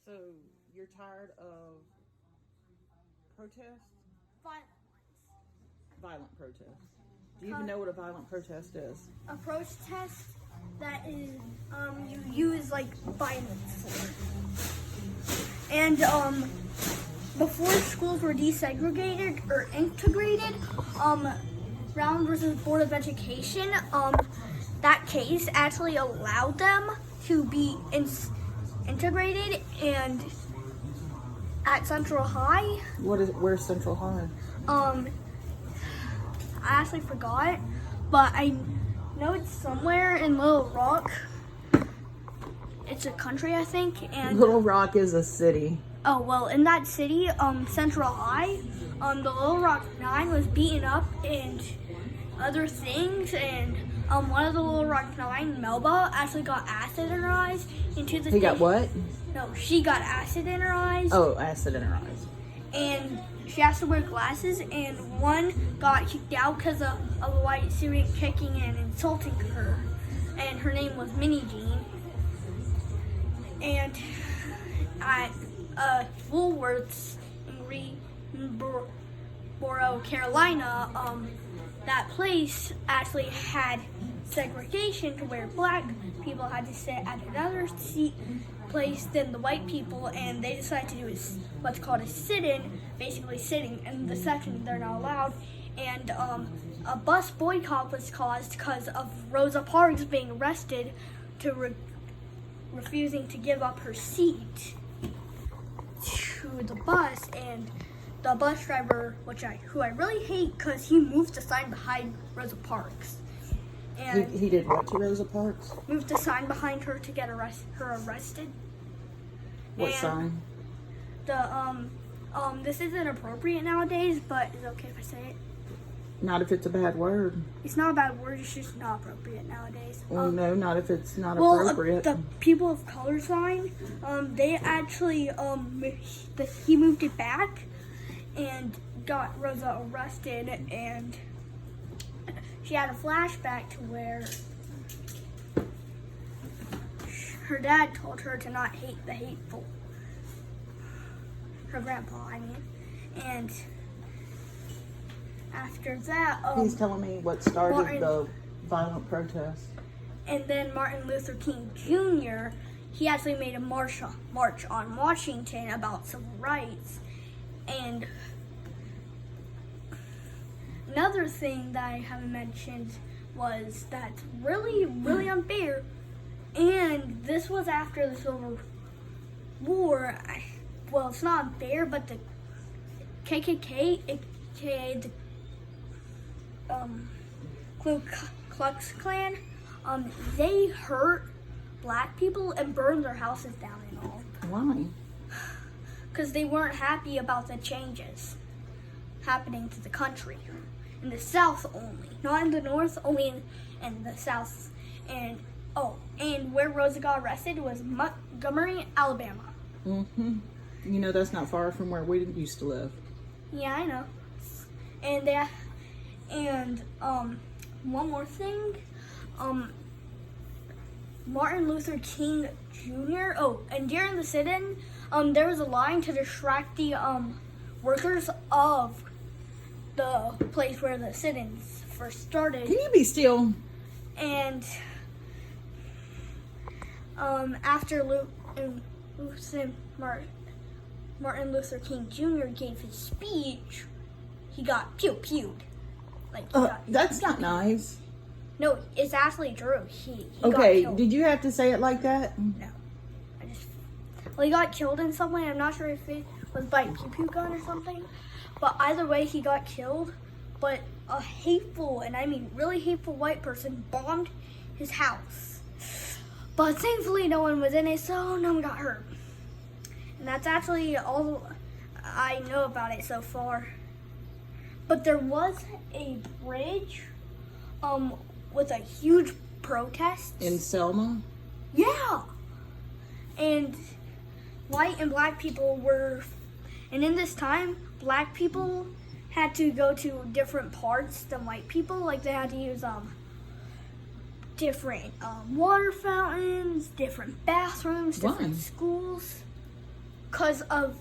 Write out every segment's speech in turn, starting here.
So you're tired of protests? Violent Violent protests. Do you even know what a violent protest is? A protest that is you use like violence for. And before schools were desegregated or integrated, Brown versus Board of Education, that case actually allowed them to be integrated. And at Central High, Where's Central High? I actually forgot, but I know it's somewhere in Little Rock. It's a country, I think, and Little Rock is a city. oh well, in that city, Central High, the Little Rock Nine was beaten up and other things, and one of the Little Rock Nine, Melba, actually got acid in her eyes. He got what? No, she got acid in her eyes. Oh, acid in her eyes. And she has to wear glasses, and one got kicked out because of a white student kicking and insulting her, and her name was Minnie Jean. And at Woolworths in Greensboro, Carolina, that place actually had segregation to where black people had to sit at another place than the white people, and they decided to do what's called a sit-in, basically sitting in the section they're not allowed. And a bus boycott was caused because of Rosa Parks being arrested to refusing to give up her seat to the bus, and the bus driver, who I really hate because he moved the sign behind Rosa Parks. And He did what to Rosa Parks? moved the sign behind her to get her arrested. What And sign? The this isn't appropriate nowadays, but it's okay if I say it. Not if it's a bad word. It's not a bad word. It's just not appropriate nowadays. Well, no, not if it's not Well, appropriate. the people of color sign, they actually he moved it back and got Rosa arrested, and she had a flashback to where her dad told her to not hate the hateful. Her grandpa, I mean. And after that, He's telling me what started the violent protest. and then Martin Luther King Jr., he actually made a march on Washington about civil rights. And another thing that I haven't mentioned was that's really, really unfair. And this was after the Civil War. Well, it's not unfair, but the KKK, aka the Ku Klux Klan, they hurt black people and burned their houses down and all. Why? Because they weren't happy about the changes happening to the country. In the South only, not in the North, only in the South. And where Rosa got arrested was Montgomery, Alabama. Mm-hmm. You know, that's not far from where we used to live. Yeah, I know. And one more thing, Martin Luther King Jr. Oh, and during the sit-in, there was a line to distract the workers of the place where the sit-ins first started. Can you be still? And after Martin Luther King Jr. gave his speech, he got pew-pewed. That's not nice. No, it's actually true. He Okay, got killed. did you have to say it like that? No. He got killed in some way. I'm not sure if it was by a pew-pew gun or something. But either way, he got killed. But a hateful, and I mean really hateful white person bombed his house. But thankfully, no one was in it, so no one got hurt. And that's actually all I know about it so far. But there was a bridge with a huge protest. In Selma? Yeah. And white and black people were, and in this time, black people had to go to different parts than white people. Like they had to use different water fountains, different bathrooms, different schools. because of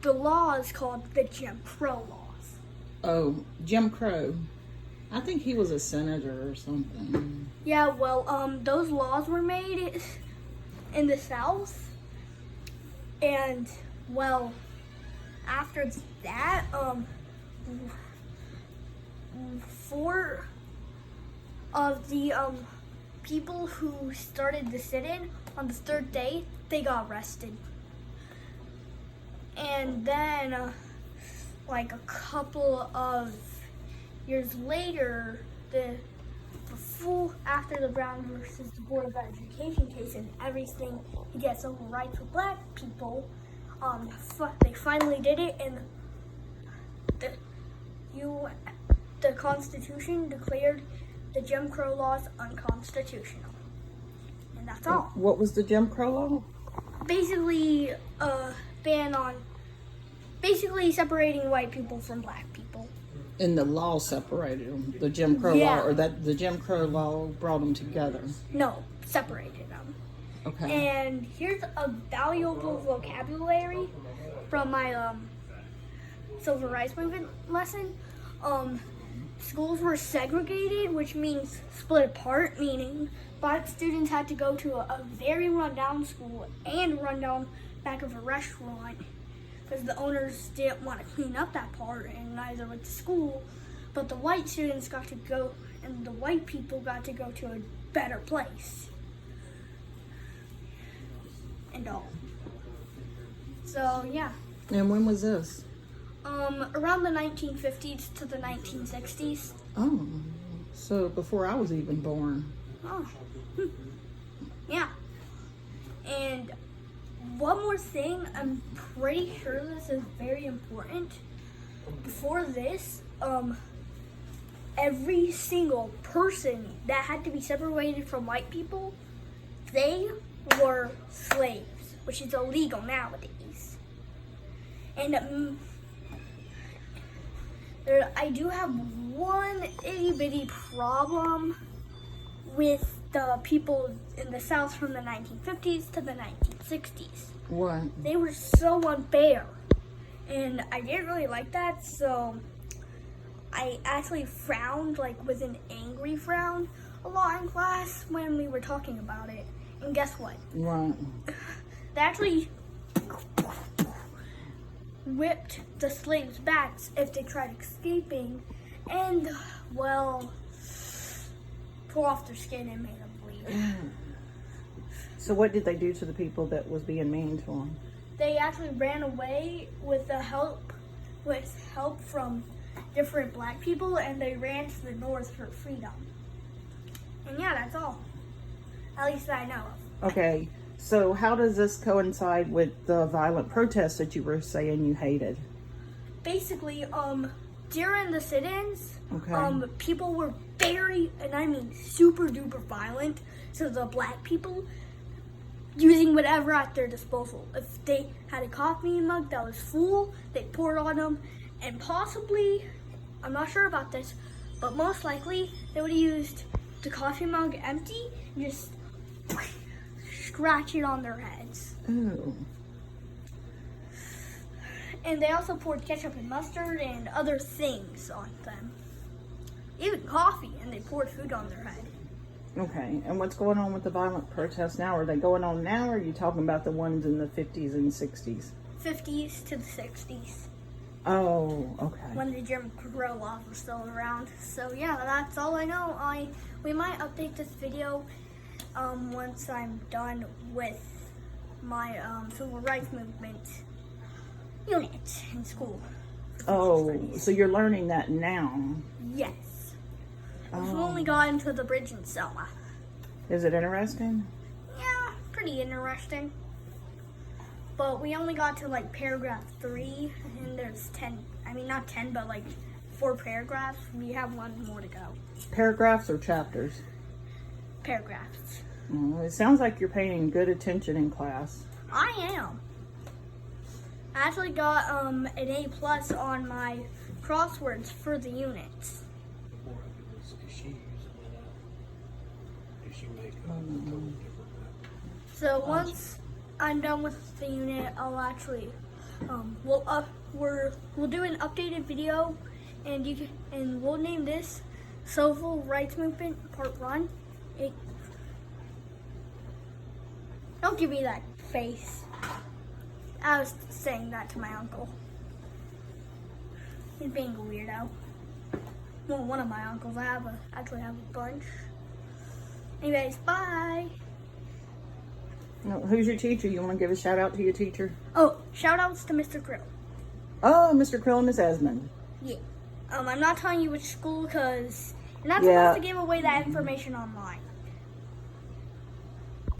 the laws called the Jim Crow laws. Oh, Jim Crow. I think he was a senator or something. Yeah, well, those laws were made in the South, and well, after that, four of the people who started the sit-in on the third day, they got arrested. And then, like a couple of years later, after the Brown versus the Board of Education case and everything to get civil rights for black people, they finally did it, and the Constitution declared the Jim Crow laws unconstitutional. And that's all. What was the Jim Crow law? Basically, ban on separating white people from black people. And the law separated them. The Jim Crow Yeah. law, or that the Jim Crow law brought them together. No, separated them. Okay. And here's a valuable vocabulary from my civil rights movement lesson. Schools were segregated, which means split apart, meaning black students had to go to a very rundown school and rundown back of a restaurant because the owners didn't want to clean up that part, and neither would the school. But the white students got to go, and the white people got to go to a better place. And all. So, yeah. And when was this? Around the 1950s to the 1960s. Oh, so before I was even born. Oh, yeah. And one more thing, I'm pretty sure this is very important. Before this, every single person that had to be separated from white people, they were slaves, which is illegal nowadays. And I do have one itty bitty problem with the people in the South from the 1950s to the 1960s. What? They were so unfair, and I didn't really like that, so I actually frowned, like with an angry frown, a lot in class when we were talking about it. And guess what? Right. They actually whipped the slaves' backs if they tried escaping, and, well, tore off their skin and made them bleed. So what did they do to the people that was being mean to them? They actually ran away with help from different black people, and they ran to the north for freedom. And yeah, that's all. At least I know of. Okay, so how does this coincide with the violent protests that you were saying you hated? Basically, during the sit-ins, Okay. people were very, and I mean super duper violent to the black people, using whatever at their disposal. If they had a coffee mug that was full, they poured on them, and possibly, I'm not sure about this, but most likely they would have used the coffee mug empty and just scratch it on their heads. Ooh. And they also poured ketchup and mustard and other things on them. Even coffee, and they poured food on their head. Okay, and what's going on with the violent protests now? Are they going on now, or are you talking about the ones in the 50s and 60s? 50s to the 60s, Oh, okay. when the Jim Crow laws were still around. So yeah, that's all I know. We might update this video once I'm done with my civil rights movement unit in school. Oh, so you're learning that now. Yes. We've Oh. only gotten to the bridge in Selma. Is it interesting? Yeah, pretty interesting. But we only got to like paragraph 3, and there's 10. I mean, not 10, but like 4 paragraphs. We have one more to go. Paragraphs or chapters? Paragraphs. Oh, it sounds like you're paying good attention in class. I am. I actually got an A+ on my crosswords for the units. So once I'm done with the unit, I'll actually we'll do an updated video, and we'll name this Civil Rights Movement Part 1. Don't give me that face. I was saying that to my uncle. He's being a weirdo. Well, one of my uncles. I actually have a bunch. Anyways, bye. No, who's your teacher? You want to give a shout out to your teacher? Oh, shout outs to Mr. Krill. Oh, Mr. Krill and Miss Esmond. Yeah. I'm not telling you which school because you're not Yeah. supposed to give away that information online.